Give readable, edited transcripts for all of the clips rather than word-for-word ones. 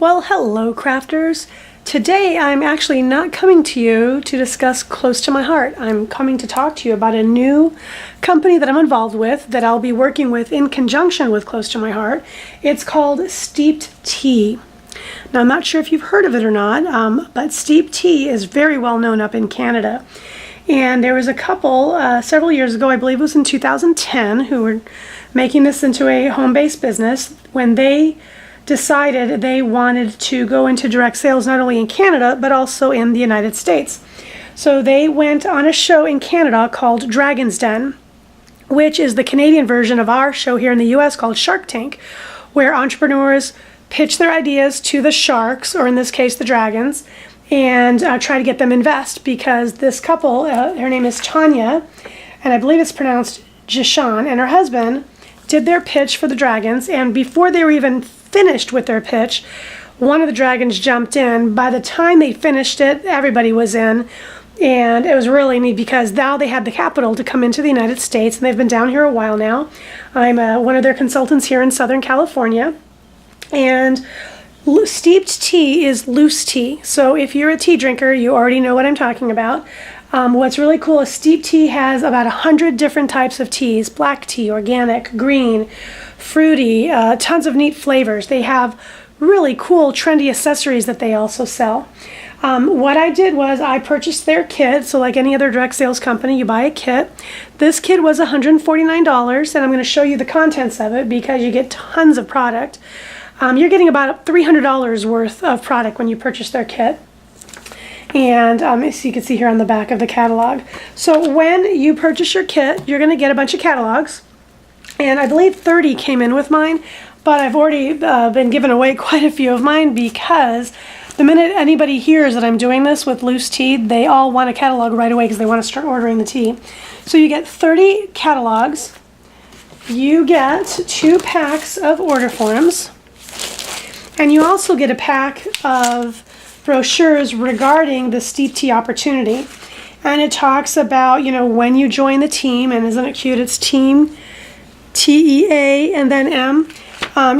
Well, hello crafters. Today I'm actually not coming to you to discuss Close to My Heart. I'm coming to talk to you about a new company that I'm involved with that I'll be working with in conjunction with Close to My Heart. It's called Steeped Tea. Now I'm not sure if you've heard of it or not, but Steeped Tea is very well known up in Canada. And there was a couple several years ago, I believe it was in 2010, who were making this into a home-based business when they decided they wanted to go into direct sales not only in Canada but also in the United States. So they went on a show in Canada called Dragon's Den, which is the Canadian version of our show here in the US called Shark Tank, where entrepreneurs pitch their ideas to the sharks, or in this case the dragons, and try to get them invest, because this couple, her name is Tanya, and I believe it's pronounced Jishan, and her husband did their pitch for the dragons, and before they were even finished with their pitch, one of the dragons jumped in. By the time they finished it, everybody was in, and it was really neat because now they had the capital to come into the United States, and they've been down here a while now. I'm one of their consultants here in Southern California, and steeped tea is loose tea. So if you're a tea drinker, you already know what I'm talking about. What's really cool is steeped tea has about 100 different types of teas: black tea, organic, green, fruity, tons of neat flavors. They have really cool, trendy accessories that they also sell. What I did was I purchased their kit. So like any other direct sales company, you buy a kit. This kit was $149, and I'm going to show you the contents of it because you get tons of product. You're getting about $300 worth of product when you purchase their kit. And as you can see here on the back of the catalog. So when you purchase your kit, you're going to get a bunch of catalogs. And I believe 30 came in with mine, but I've already been giving away quite a few of mine because the minute anybody hears that I'm doing this with loose tea, they all want a catalog right away because they want to start ordering the tea. So you get 30 catalogs. You get 2 packs of order forms. And you also get a pack of brochures regarding the steep tea opportunity. And it talks about, when you join the team, and isn't it cute? It's team, TEA, and then M.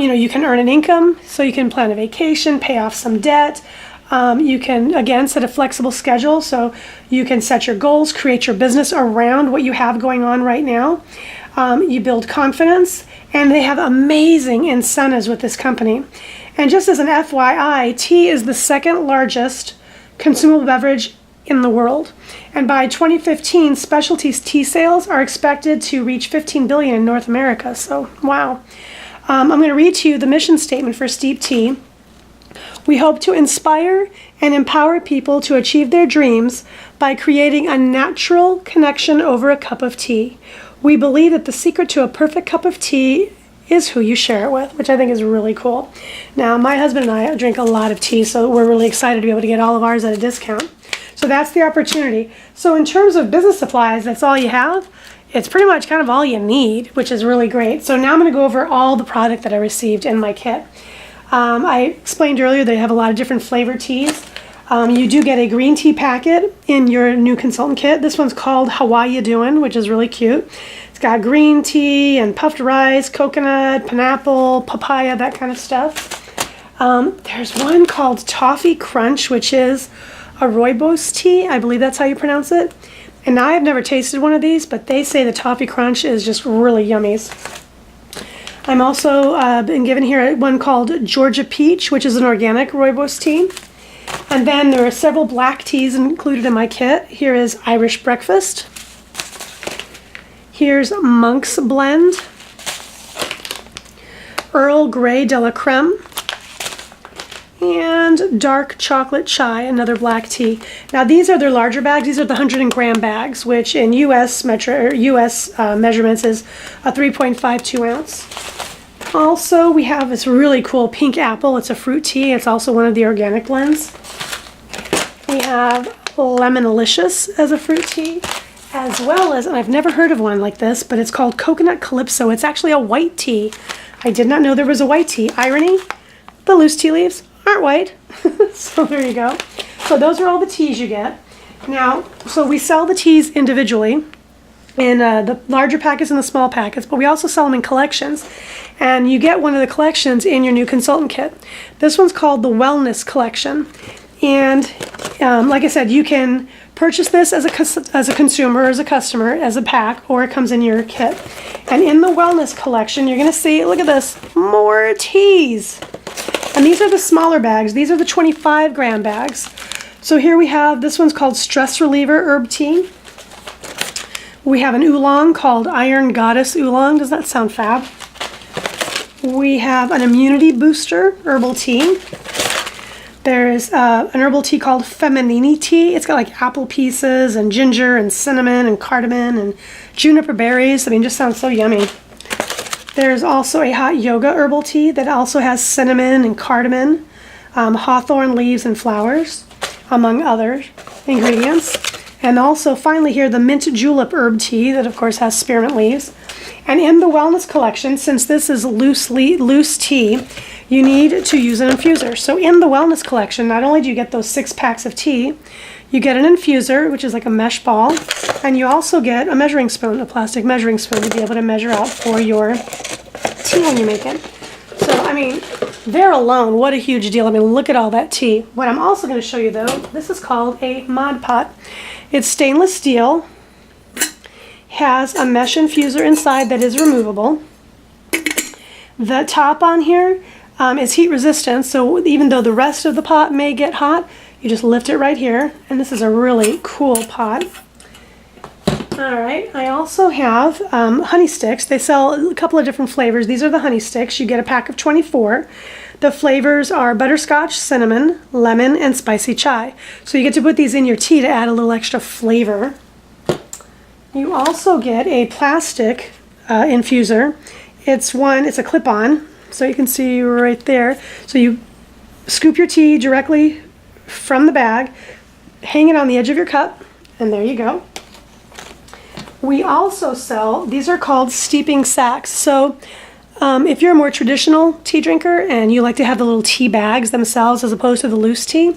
You can earn an income, so you can plan a vacation, pay off some debt. You can, again, set a flexible schedule, so you can set your goals, create your business around what you have going on right now. You build confidence, and they have amazing incentives with this company. And just as an FYI, tea is the second largest consumable beverage in the world. And by 2015, specialty tea sales are expected to reach $15 billion in North America. So, wow. I'm going to read to you the mission statement for Steeped Tea. We hope to inspire and empower people to achieve their dreams by creating a natural connection over a cup of tea. We believe that the secret to a perfect cup of tea is who you share it with, which I think is really cool. Now, my husband and I drink a lot of tea, so we're really excited to be able to get all of ours at a discount. So that's the opportunity. So in terms of business supplies, that's all you have. It's pretty much kind of all you need, which is really great. So now I'm going to go over all the product that I received in my kit. I explained earlier they have a lot of different flavored teas. You do get a green tea packet in your new consultant kit. This one's called How Ya Doin', which is really cute. It's got green tea and puffed rice, coconut, pineapple, papaya, that kind of stuff. There's one called Toffee Crunch, which is a rooibos tea. I believe that's how you pronounce it. And now I've never tasted one of these, but they say the Toffee Crunch is just really yummies. I'm also been given here one called Georgia Peach, which is an organic rooibos tea. And then there are several black teas included in my kit. Here is Irish Breakfast. Here's Monk's Blend, Earl Grey de la Creme, and Dark Chocolate Chai, another black tea. Now these are their larger bags. These are the 100-gram bags, which in US measurements is a 3.52 ounce. Also, we have this really cool pink apple. It's a fruit tea. It's also one of the organic blends. We have Lemonalicious as a fruit tea, as well as, and I've never heard of one like this, but it's called Coconut Calypso. It's actually a white tea. I did not know there was a white tea. Irony, the loose tea leaves aren't white. So there you go. So those are all the teas you get. Now, so we sell the teas individually. in the larger packets and the small packets, but we also sell them in collections. And you get one of the collections in your new consultant kit. This one's called the Wellness Collection. And like I said, you can purchase this as a consumer, as a customer, as a pack, or it comes in your kit. And in the Wellness Collection, you're going to see, look at this, more teas. And these are the smaller bags. These are the 25-gram bags. So here we have, this one's called Stress Reliever Herb Tea. We have an oolong called Iron Goddess Oolong. Does that sound fab? We have an immunity booster herbal tea. There's an herbal tea called Feminini tea. It's got like apple pieces and ginger and cinnamon and cardamom and juniper berries. I mean, just sounds so yummy. There's also a hot yoga herbal tea that also has cinnamon and cardamom, hawthorn leaves and flowers, among other ingredients. And also finally here, the mint julep herb tea that of course has spearmint leaves. And in the Wellness Collection, since this is loose tea, you need to use an infuser. So in the Wellness Collection, not only do you get those 6 packs of tea, you get an infuser, which is like a mesh ball, and you also get a measuring spoon, a plastic measuring spoon, to be able to measure out for your tea when you make it. So, I mean, there alone, what a huge deal. I mean, look at all that tea. What I'm also going to show you, though, this is called a Mod Pot. It's stainless steel, has a mesh infuser inside that is removable. The top on here is heat resistant, so even though the rest of the pot may get hot, you just lift it right here, and this is a really cool pot. Alright, I also have honey sticks. They sell a couple of different flavors. These are the honey sticks. You get a pack of 24. The flavors are butterscotch, cinnamon, lemon, and spicy chai. So you get to put these in your tea to add a little extra flavor. You also get a plastic infuser. It's a clip-on, so you can see right there. So you scoop your tea directly from the bag, hang it on the edge of your cup, and there you go. We also sell, these are called steeping sacks. So if you're a more traditional tea drinker and you like to have the little tea bags themselves as opposed to the loose tea,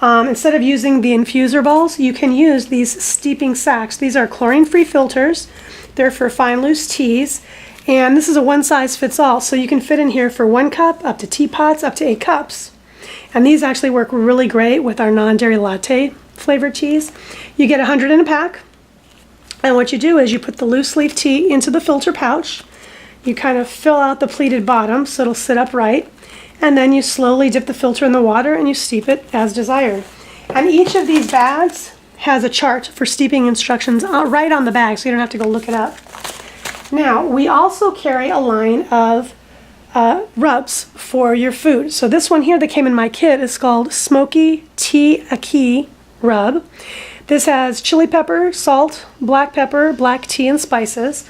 instead of using the infuser balls, you can use these steeping sacks. These are chlorine-free filters. They're for fine loose teas. And this is a one-size-fits-all, so you can fit in here for 1 cup, up to teapots, up to 8 cups. And these actually work really great with our non-dairy latte flavored teas. You get 100 in a pack. And what you do is you put the loose leaf tea into the filter pouch. You kind of fill out the pleated bottom so it'll sit upright. And then you slowly dip the filter in the water and you steep it as desired. And each of these bags has a chart for steeping instructions right on the bag, so you don't have to go look it up. Now, we also carry a line of rubs for your food. So this one here that came in my kit is called Smoky Tea Aki Rub. This has chili pepper, salt, black pepper, black tea, and spices.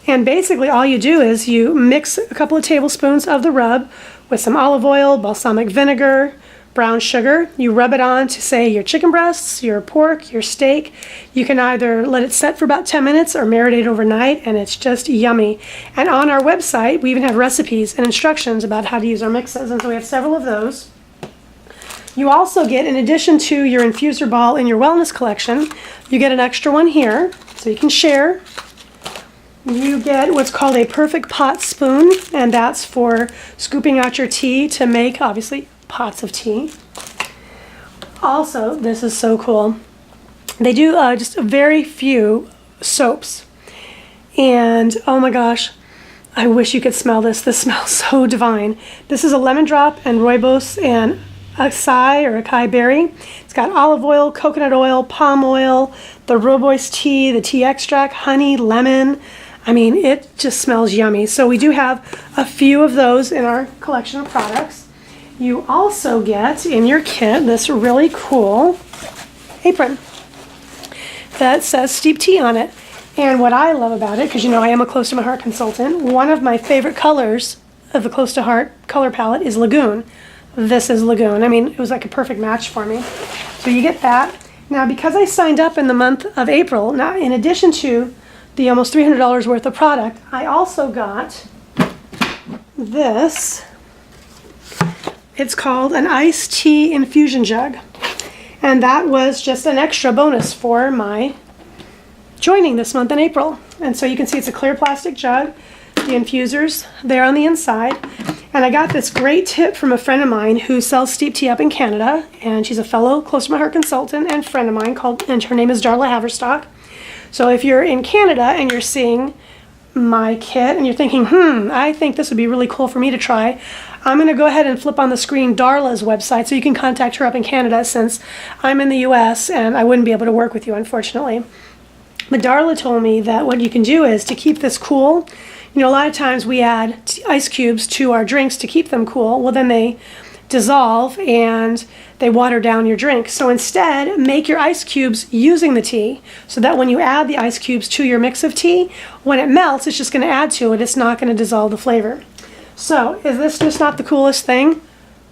And basically all you do is you mix a couple of tablespoons of the rub with some olive oil, balsamic vinegar, brown sugar. You rub it on to, say, your chicken breasts, your pork, your steak. You can either let it set for about 10 minutes or marinate overnight, and it's just yummy. And on our website, we even have recipes and instructions about how to use our mixes, and so we have several of those. You also get, in addition to your infuser ball in your Wellness Collection, you get an extra one here, so you can share. You get what's called a perfect pot spoon, and that's for scooping out your tea to make, obviously, pots of tea. Also, this is so cool. They do just very few soaps. And, oh my gosh, I wish you could smell this. This smells so divine. This is a lemon drop and rooibos and acai or acai berry. It's got olive oil, coconut oil, palm oil, the rooibos tea, the tea extract, honey, lemon. I mean, it just smells yummy. So we do have a few of those in our collection of products. You also get in your kit this really cool apron that says Steep Tea on it. And what I love about it, because you know I am a Close to My Heart consultant, one of my favorite colors of the Close to Heart color palette is Lagoon. This is Lagoon. I mean, it was like a perfect match for me. So you get that. Now, because I signed up in the month of April, now in addition to the almost $300 worth of product, I also got this. It's called an iced tea infusion jug. And that was just an extra bonus for my joining this month in April. And so you can see it's a clear plastic jug, the infusers there on the inside. And I got this great tip from a friend of mine who sells steep tea up in Canada, and she's a fellow Close to My Heart consultant and friend of mine and her name is Darla Haverstock. So if you're in Canada and you're seeing my kit and you're thinking, I think this would be really cool for me to try, I'm going to go ahead and flip on the screen Darla's website so you can contact her up in Canada, since I'm in the US and I wouldn't be able to work with you, unfortunately. But Darla told me that what you can do is to keep this cool. You know, a lot of times we add ice cubes to our drinks to keep them cool. Well, then they dissolve and they water down your drink. So instead, make your ice cubes using the tea, so that when you add the ice cubes to your mix of tea, when it melts, it's just going to add to it. It's not going to dissolve the flavor. So is this just not the coolest thing?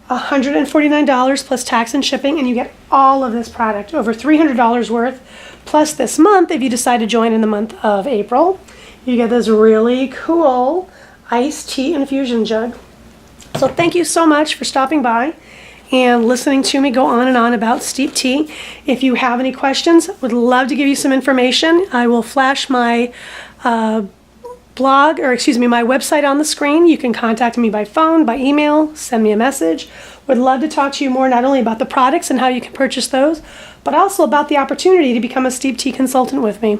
$149 plus tax and shipping, and you get all of this product, over $300 worth. Plus this month, if you decide to join in the month of April, you get this really cool iced tea infusion jug. So thank you so much for stopping by and listening to me go on and on about steep tea. If you have any questions, would love to give you some information. I will flash my my website on the screen. You can contact me by phone, by email, send me a message. Would love to talk to you more, not only about the products and how you can purchase those, but also about the opportunity to become a steep tea consultant with me.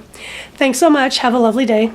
Thanks so much. Have a lovely day.